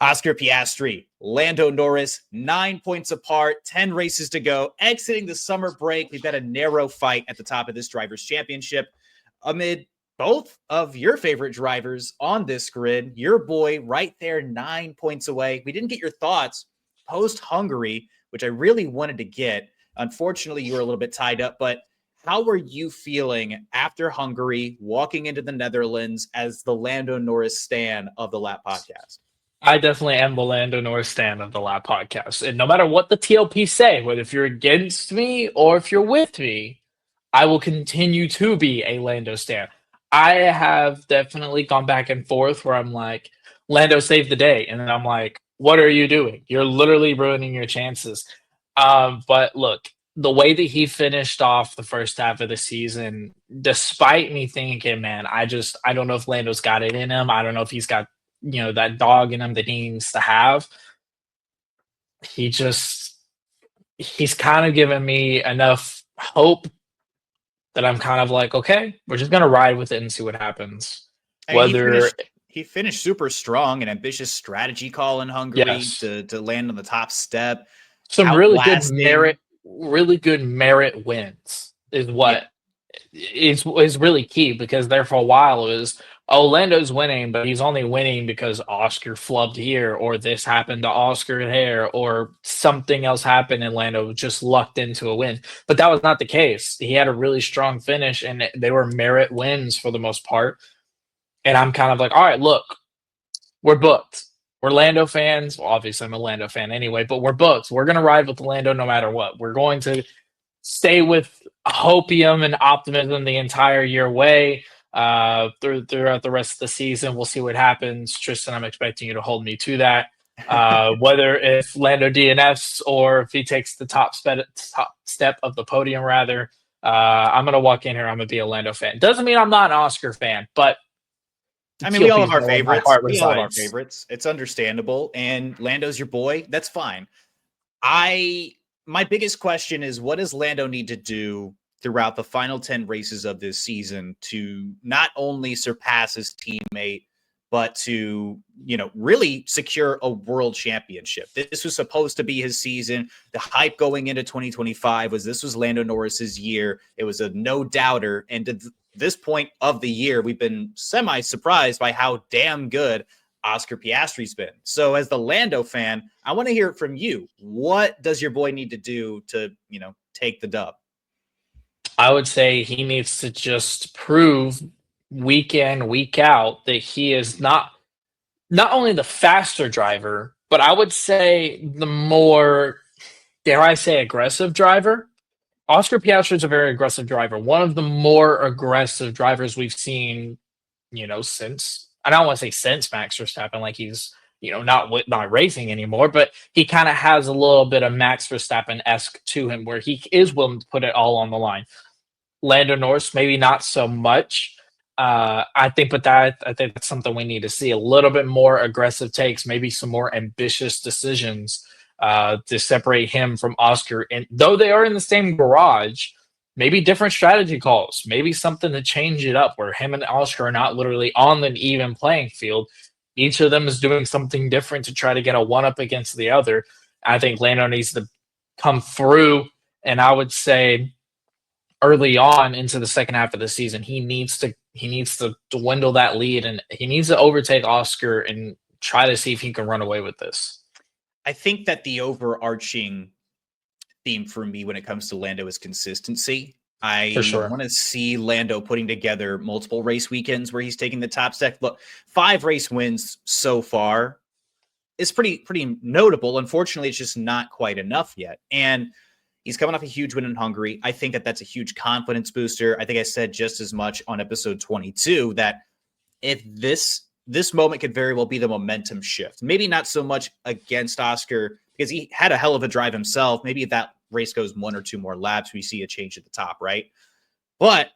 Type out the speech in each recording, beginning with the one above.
Oscar Piastri, Lando Norris, 9 points apart, 10 races to go. Exiting the summer break, we've got a narrow fight at the top of this Drivers' Championship amid both of your favorite drivers on this grid. Your boy right there, 9 points away. We didn't get your thoughts post-Hungary, which I really wanted to get. Unfortunately, you were a little bit tied up, but how were you feeling after Hungary, walking into the Netherlands as the Lando Norris stan of the Lap Podcast? I definitely am the Lando Norris stan of the Lap Podcast. And no matter what the TLP say, whether if you're against me or if you're with me, I will continue to be a Lando stan. I have definitely gone back and forth where I'm like, Lando saved the day. And then I'm like, what are you doing? You're literally ruining your chances. But look, the way that he finished off the first half of the season, despite me thinking, man, I don't know if Lando's got it in him. I don't know if he's got that dog in him that he needs to have. He's kind of given me enough hope that I'm kind of like, okay, we're just gonna ride with it and see what happens. He finished super strong, an ambitious strategy call in Hungary to land on the top step. Some really good merit wins is what is really key, because there for a while it was, Lando's winning, but he's only winning because Oscar flubbed here, or this happened to Oscar there, or something else happened and Lando just lucked into a win. But that was not the case. He had a really strong finish, and they were merit wins for the most part. And I'm kind of like, all right, look, we're booked. We're Lando fans. Well, obviously, I'm a Lando fan anyway, but we're booked. We're going to ride with Lando no matter what. We're going to stay with hopium and optimism the entire year way. Throughout the rest of the season, we'll see what happens. Tristan, I'm expecting you to hold me to that. Whether if Lando DNFs or if he takes the top step of the podium, rather, I'm going to walk in here. I'm going to be a Lando fan. Doesn't mean I'm not an Oscar fan, but I mean, we all have our favorites. We all have our favorites. It's understandable. And Lando's your boy. That's fine. My biggest question is, what does Lando need to do throughout the final 10 races of this season to not only surpass his teammate, but to, really secure a world championship? This was supposed to be his season. The hype going into 2025 was this was Lando Norris's year. It was a no-doubter. And to this point of the year, we've been semi-surprised by how damn good Oscar Piastri's been. So as the Lando fan, I want to hear it from you. What does your boy need to do to, take the dub? I would say he needs to just prove week in, week out that he is not only the faster driver, but I would say the more, dare I say, aggressive driver. Oscar Piastri is a very aggressive driver. One of the more aggressive drivers we've seen, since, I don't want to say since Max Verstappen, like he's, not racing anymore, but he kind of has a little bit of Max Verstappen-esque to him, where he is willing to put it all on the line. Lando Norris, maybe not so much. I think that's something we need to see. A little bit more aggressive takes, maybe some more ambitious decisions to separate him from Oscar. And though they are in the same garage, maybe different strategy calls, maybe something to change it up where him and Oscar are not literally on an even playing field. Each of them is doing something different to try to get a one-up against the other. I think Lando needs to come through, and I would say early on into the second half of the season, he needs to dwindle that lead, and he needs to overtake Oscar and try to see if he can run away with this. I think that the overarching theme for me when it comes to Lando is consistency. I want to see Lando putting together multiple race weekends where he's taking the top step. Look, 5 race wins so far is pretty notable. Unfortunately, it's just not quite enough yet. And he's coming off a huge win in Hungary. I think that that's a huge confidence booster. I think I said just as much on episode 22 that if this moment could very well be the momentum shift, maybe not so much against Oscar because he had a hell of a drive himself. Maybe if that race goes 1 or 2 more laps, we see a change at the top, right? But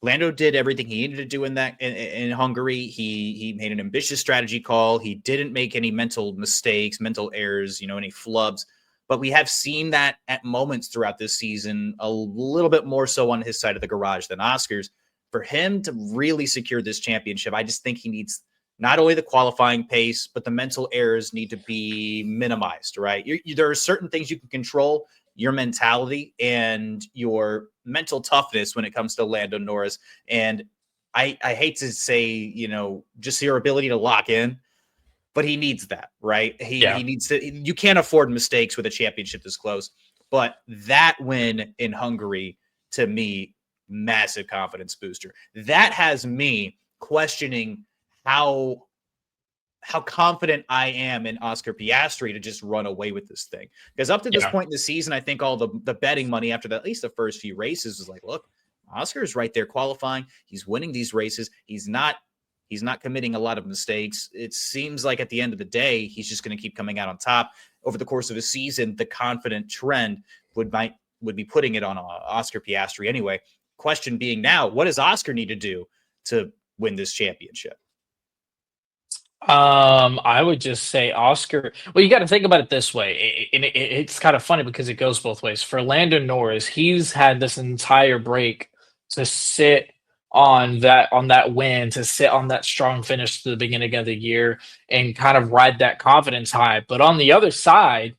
Lando did everything he needed to do in Hungary. He made an ambitious strategy call. He didn't make any mental mistakes, mental errors, any flubs. But we have seen that at moments throughout this season, a little bit more so on his side of the garage than Oscar's. For him to really secure this championship, I just think he needs not only the qualifying pace, but the mental errors need to be minimized, right? There are certain things you can control, your mentality and your mental toughness when it comes to Lando Norris. And I hate to say, you know, just your ability to lock in, but he needs that, right? He needs to, you can't afford mistakes with a championship this close. But that win in Hungary, to me, massive confidence booster. That has me questioning how confident I am in Oscar Piastri to just run away with this thing. Because up to this point in the season, I think all the betting money after at least the first few races was like, look, Oscar's right there qualifying. He's winning these races. He's not committing a lot of mistakes. It seems like at the end of the day, he's just going to keep coming out on top. Over the course of a season, the confident trend would be putting it on Oscar Piastri anyway. Question being now, what does Oscar need to do to win this championship? I would just say Oscar. Well, you got to think about it this way. It's kind of funny because it goes both ways. For Lando Norris, he's had this entire break to sit on that win, to sit on that strong finish to the beginning of the year and kind of ride that confidence high. But on the other side,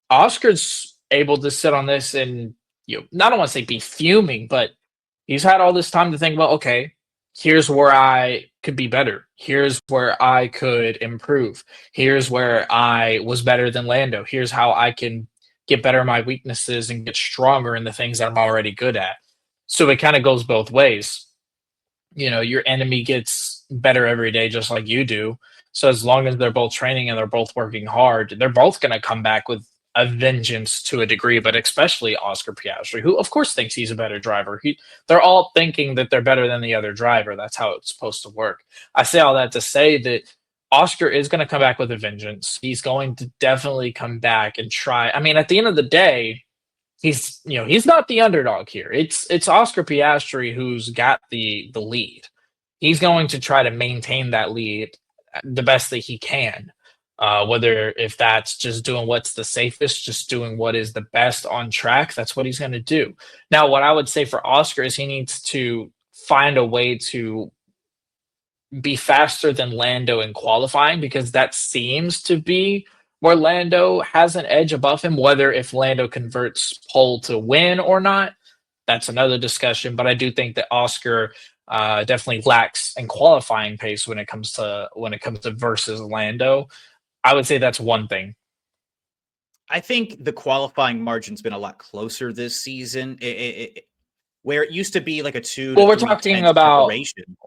Oscar's able to sit on this and, you know, not, I don't want to say be fuming, but he's had all this time to think about, okay, here's where I could be better. Here's where I could improve. Here's where I was better than Lando. Here's how I can get better at my weaknesses and get stronger in the things that I'm already good at. So it kind of goes both ways. You know, your enemy gets better every day, just like you do. So as long as they're both training and they're both working hard, they're both going to come back with a vengeance to a degree, but especially Oscar Piastri, who of course thinks he's a better driver. They're all thinking that they're better than the other driver. That's how it's supposed to work. I say all that to say that Oscar is going to come back with a vengeance. He's going to definitely come back and try. I mean, at the end of the day, he's not the underdog here. It's Oscar Piastri who's got the lead. He's going to try to maintain that lead the best that he can. Whether if that's just doing what's the safest, just doing what is the best on track, that's what he's going to do. Now, what I would say for Oscar is he needs to find a way to be faster than Lando in qualifying, because that seems to be where Lando has an edge above him. Whether if Lando converts pole to win or not, that's another discussion. But I do think that Oscar definitely lacks in qualifying pace when it comes to versus Lando. I would say that's one thing. I think the qualifying margin's been a lot closer this season. Where it used to be like a 2 well, to we're 3 talking tenths about separation.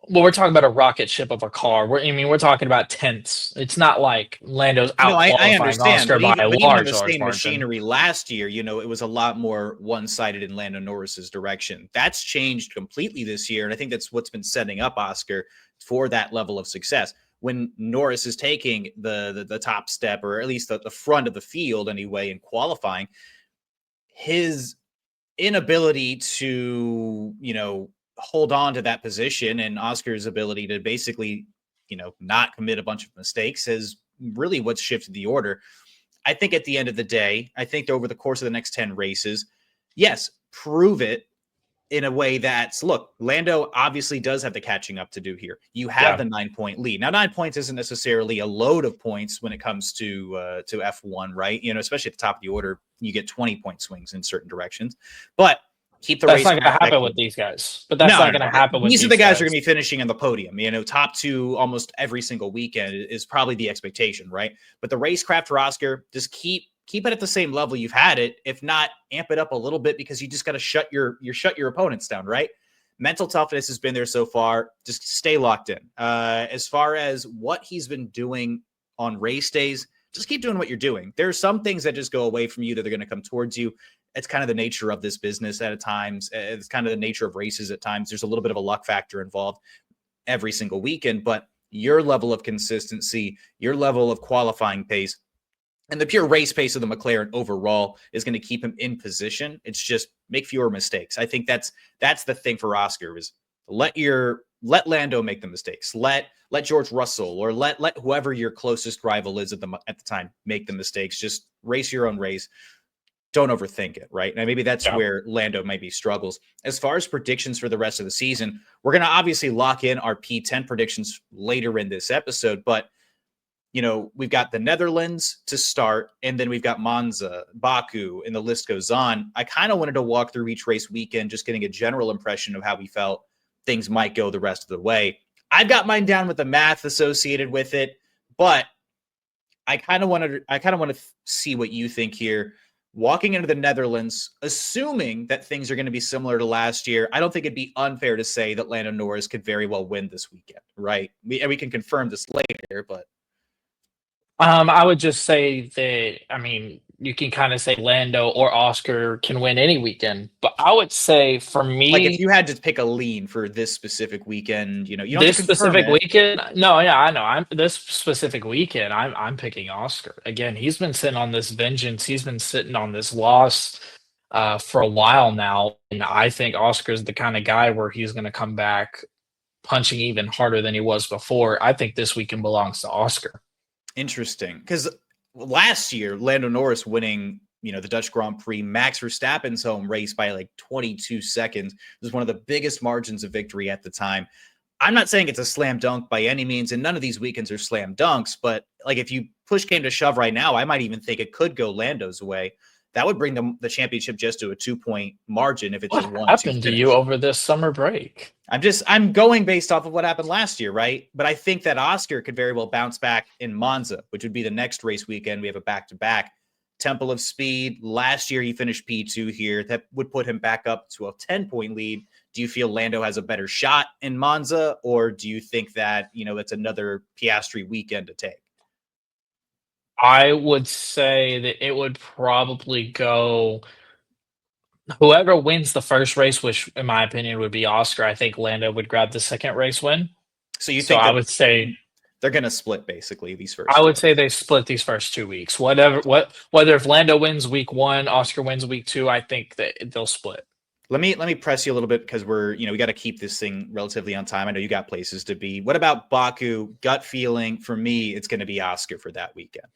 Well, we're talking about a rocket ship of a car. We're talking about tenths. It's not like Lando's out I qualifying understand, Oscar by a even on the large same margin. machinery last year, you know, it was a lot more one-sided in Lando Norris's direction. That's changed completely this year, and I think that's what's been setting up Oscar for that level of success. When Norris is taking the top step, or at least the front of the field anyway, in qualifying, his inability to, you know, hold on to that position and Oscar's ability to basically, you know, not commit a bunch of mistakes is really what's shifted the order. I think at the end of the day, I think over the course of the next 10 races, yes, prove it in a way that's, look, Lando obviously does have the catching up to do here. You have the 9-point lead. Now, 9 points isn't necessarily a load of points when it comes to F1, right? You know, especially at the top of the order, you get 20-point swings in certain directions. But keep the race. That's not going to happen with these guys. But that's not going to happen with these are the guys who are going to be finishing in the podium. You know, top 2 almost every single weekend is probably the expectation, right? But the racecraft for Oscar, just keep it at the same level you've had it. If not, amp it up a little bit, because you just got to shut your opponents down, right? Mental toughness has been there so far. Just stay locked in. As far as what he's been doing on race days, just keep doing what you're doing. There are some things that just go away from you that are going to come towards you. It's kind of the nature of this business at times. It's kind of the nature of races at times. There's a little bit of a luck factor involved every single weekend, but your level of consistency, your level of qualifying pace, and the pure race pace of the McLaren overall is going to keep him in position. It's just make fewer mistakes. I think that's the thing for Oscar, is let Lando make the mistakes. Let George Russell or let whoever your closest rival is at the time make the mistakes. Just race your own race. don't overthink it, right? And maybe that's Yeah. where Lando maybe struggles. As far as predictions for the rest of the season, we're going to obviously lock in our P10 predictions later in this episode, but we've got the Netherlands to start, and then we've got Monza, Baku, and the list goes on. I kind of wanted to walk through each race weekend, just getting a general impression of how we felt things might go the rest of the way. I've got mine down with the math associated with it, but I kind of want to see what you think here. Walking into the Netherlands, assuming that things are going to be similar to last year, I don't think it'd be unfair to say that Lando Norris could very well win this weekend, right? We can confirm this later, but I would just say that, I mean, you can kind of say Lando or Oscar can win any weekend, but I would say for me, like if you had to pick a lean for this specific weekend, you don't this have to specific it. weekend, no, yeah, I know. This specific weekend, I'm picking Oscar. Again, he's been sitting on this vengeance. He's been sitting on this loss for a while now, and I think Oscar's the kind of guy where he's going to come back punching even harder than he was before. I think this weekend belongs to Oscar. Interesting, because last year Lando Norris winning, the Dutch Grand Prix, Max Verstappen's home race by like 22 seconds was one of the biggest margins of victory at the time. I'm not saying it's a slam dunk by any means, and none of these weekends are slam dunks, but like if you push came to shove right now, I might even think it could go Lando's way. That would bring the championship just to a 2-point margin if it's what a 1-2 happened finish. to you over this summer break? I'm going based off of what happened last year, right? But I think that Oscar could very well bounce back in Monza, which would be the next race weekend. We have a back-to-back. Temple of Speed. Last year, he finished P2 here. That would put him back up to a 10-point lead. Do you feel Lando has a better shot in Monza, or do you think that, it's another Piastri weekend to take? I would say that it would probably go whoever wins the first race, which in my opinion would be Oscar. I think Lando would grab the second race win. So you think I would say they're going to split basically these first. I would say they split these first 2 weeks. Whether if Lando wins week 1, Oscar wins week 2, I think that they'll split. Let me press you a little bit because we got to keep this thing relatively on time. I know you got places to be. What about Baku? Gut feeling for me, it's going to be Oscar for that weekend.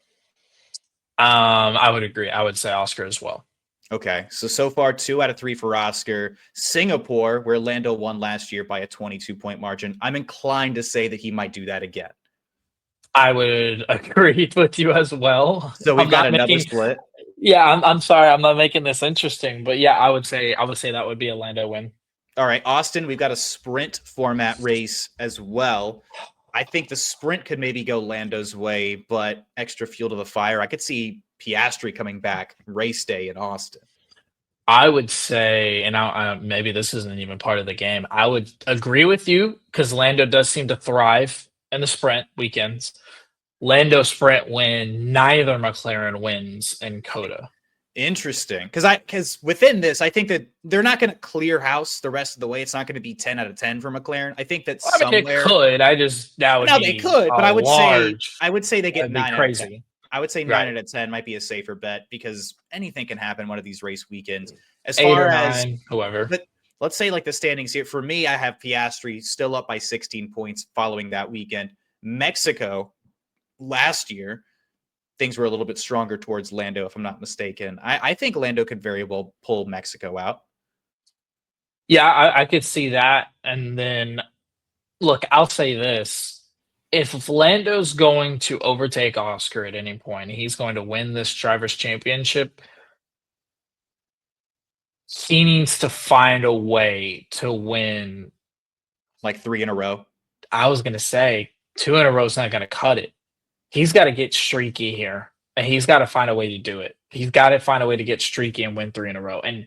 I would agree. I would say Oscar as well. Okay, so far 2 out of 3 for Oscar. Singapore, where Lando won last year by a 22-point margin. I'm inclined to say that he might do that again. I would agree with you as well. So we've got another split. Yeah, I'm sorry, I'm not making this interesting, but yeah, I would say that would be a Lando win. All right, Austin, we've got a sprint format race as well. I think the sprint could maybe go Lando's way, but extra fuel to the fire. I could see Piastri coming back race day in Austin. I would say, and maybe this isn't even part of the game, I would agree with you because Lando does seem to thrive in the sprint weekends. Lando sprint win, neither McLaren wins in COTA. Interesting. Because within this, I think that they're not going to clear house the rest of the way. It's not going to be 10 out of 10 for McLaren. I think that somewhere they could. They could, but I would say they get 9 crazy. Out of 10. I would say 9 out of 10 might be a safer bet because anything can happen one of these race weekends. As far as 9, whoever. But let's say like the standings here. For me, I have Piastri still up by 16 points following that weekend. Mexico last year, things were a little bit stronger towards Lando, if I'm not mistaken. I think Lando could very well pull Mexico out. Yeah, I could see that. And then, look, I'll say this. If Lando's going to overtake Oscar at any point, he's going to win this Drivers' Championship, he needs to find a way to win. Like 3 in a row? I was going to say 2 in a row is not going to cut it. He's got to get streaky here, and he's got to find a way to do it. He's got to find a way to get streaky and win 3 in a row, and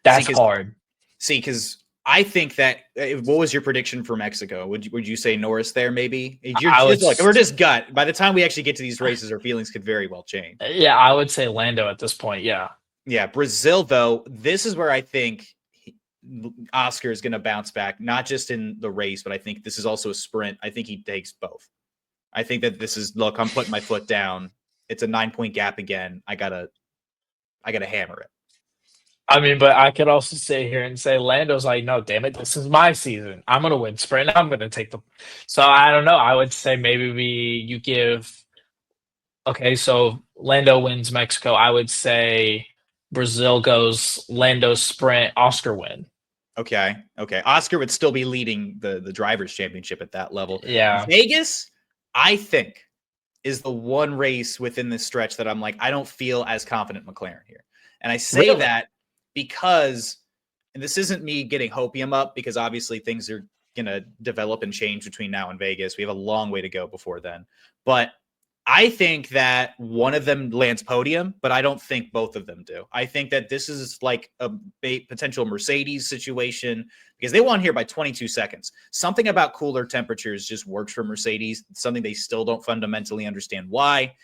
that's hard. See, because I think that what was your prediction for Mexico? Would you say Norris there? Maybe we're just gut. By the time we actually get to these races, our feelings could very well change. Yeah, I would say Lando at this point. Yeah. Brazil, though, this is where I think Oscar is going to bounce back, not just in the race, but I think this is also a sprint. I think he takes both. I think that this is, look, I'm putting my foot down. It's a 9-point gap again. I gotta hammer it. I mean, but I could also sit here and say Lando's like, no, damn it, this is my season. I'm gonna win sprint. I'm gonna take the. So I don't know. I would say maybe you give Okay, so Lando wins Mexico. I would say Brazil goes Lando sprint, Oscar win. Okay. Oscar would still be leading the drivers' championship at that level. Yeah. Vegas, I think, is the one race within this stretch that I'm like, I don't feel as confident McLaren here. And I say that because, and this isn't me getting hopium up, because obviously things are going to develop and change between now and Vegas. We have a long way to go before then. But I think that one of them lands podium, but I don't think both of them do. I think that this is like a potential Mercedes situation, because they won here by 22 seconds. Something about cooler temperatures just works for Mercedes. It's something they still don't fundamentally understand why.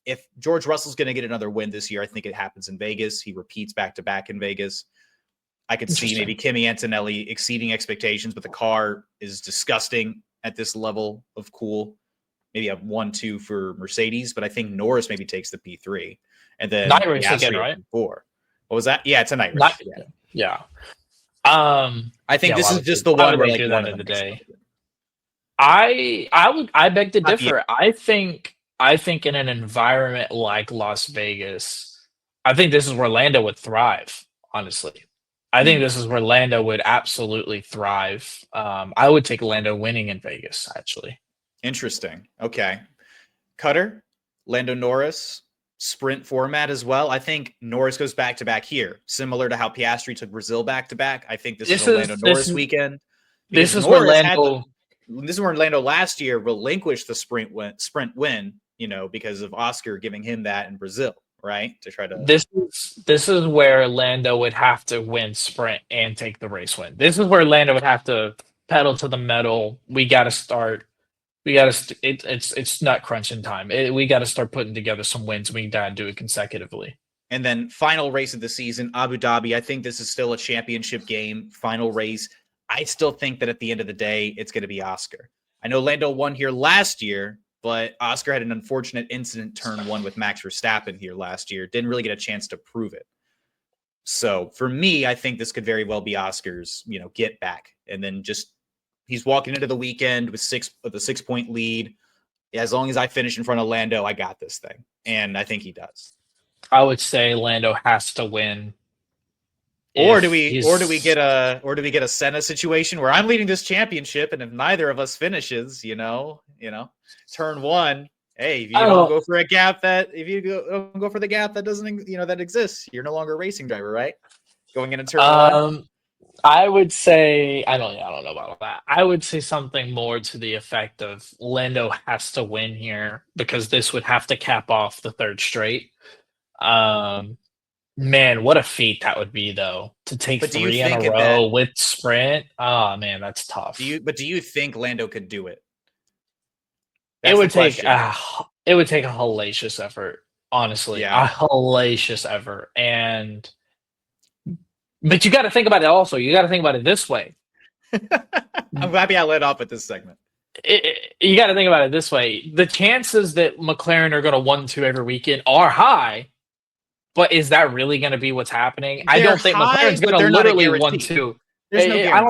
If George Russell's going to get another win this year, I think it happens in Vegas. He repeats back-to-back in Vegas. I could see maybe Kimi Antonelli exceeding expectations, but the car is disgusting at this level of cool. Maybe a 1-2 for Mercedes, but I think Norris maybe takes the P3, and then night race again, right? P4. What was that? Yeah, it's a night race. Yeah. I think this is just the one where like one of the day. I beg to differ. I think in an environment like Las Vegas, I think this is where Lando would thrive. Honestly, I think this is where Lando would absolutely thrive. I would take Lando winning in Vegas, actually. Interesting. Okay. Cutter, Lando Norris, sprint format as well. I think Norris goes back-to-back here, similar to how Piastri took Brazil back-to-back. I think this is a Lando Norris weekend. This is where Lando last year relinquished the sprint win, because of Oscar giving him that in Brazil, right? To try to This is where Lando would have to win sprint and take the race win. This is where Lando would have to pedal to the metal. We got to start. It's nut crunching time. We got to start putting together some wins. We got to do it consecutively. And then final race of the season, Abu Dhabi. I think this is still a championship game. Final race. I still think that at the end of the day, it's going to be Oscar. I know Lando won here last year, but Oscar had an unfortunate incident turn one with Max Verstappen here last year. Didn't really get a chance to prove it. So for me, I think this could very well be Oscar's, get back. And then he's walking into the weekend with a 6-point lead. As long as I finish in front of Lando, I got this thing. And I think he does. I would say Lando has to win. Or do we get a Senna situation where I'm leading this championship, and if neither of us finishes, turn one, hey, if you don't go for a gap don't go for the gap that doesn't that exists, you're no longer a racing driver, right? Going into turn one. I would say I don't know about that. I would say something more to the effect of Lando has to win here because this would have to cap off the third straight. Man, what a feat that would be, though, to take 3 in a row with sprint. Oh man, that's tough. Do you think Lando could do it? It would take a hellacious effort, honestly. Yeah. A hellacious effort. But you got to think about it also. You got to think about it this way. I'm happy I led off with this segment. You got to think about it this way. The chances that McLaren are going to 1-2 every weekend are high, but is that really going to be what's happening? I don't think McLaren's going to literally 1-2. I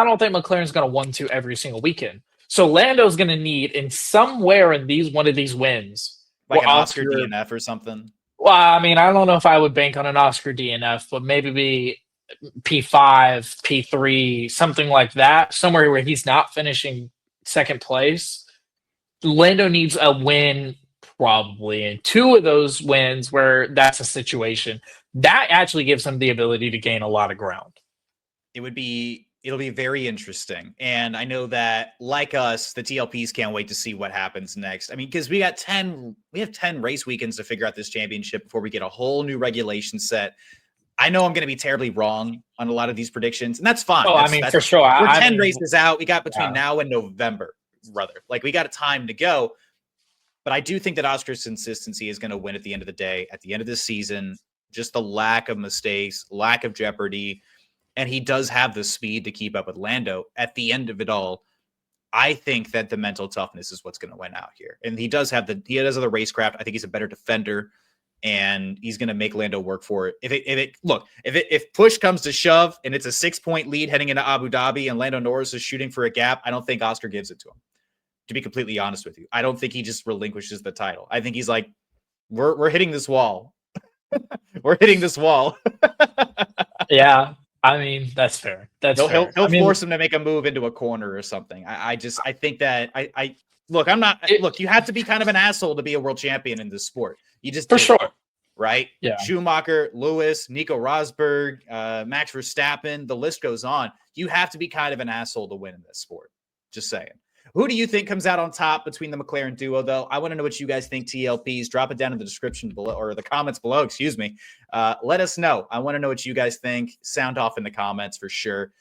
don't think McLaren's going to 1-2 every single weekend. So Lando's going to need in somewhere in one of these wins, like an Oscar DNF or something. Well, I mean, I don't know if I would bank on an Oscar DNF, but maybe be P5, P3, something like that, somewhere where he's not finishing second place. Lando needs a win probably, and 2 of those wins where that's a situation that actually gives him the ability to gain a lot of ground. It'll be very interesting. And I know that, like us, the TLPs can't wait to see what happens next. I mean, because we have 10 race weekends to figure out this championship before we get a whole new regulation set. I know I'm going to be terribly wrong on a lot of these predictions, and that's fine. For sure. We're 10 races out. We got between now and November, brother. Like, we got a time to go. But I do think that Oscar's consistency is going to win at the end of the day, at the end of this season. Just the lack of mistakes, lack of jeopardy. And he does have the speed to keep up with Lando. At the end of it all, I think that the mental toughness is what's going to win out here. And he does have the racecraft. I think he's a better defender, and he's going to make Lando work for it. If push comes to shove and it's a 6-point lead heading into Abu Dhabi and Lando Norris is shooting for a gap, I don't think Oscar gives it to him. To be completely honest with you, I don't think he just relinquishes the title. I think he's like, We're hitting this wall. We're hitting this wall. Yeah, I mean, that's fair. That's fair. He'll force him to make a move into a corner or something. I think that look, look, you have to be kind of an asshole to be a world champion in this sport. You just for sure. Right? Yeah. Schumacher, Lewis, Nico Rosberg, Max Verstappen, the list goes on. You have to be kind of an asshole to win in this sport. Just saying. Who do you think comes out on top between the McLaren duo, though? I want to know what you guys think, TLPs. Drop it down in the description below, or the comments below, excuse me. Let us know. I want to know what you guys think. Sound off in the comments for sure.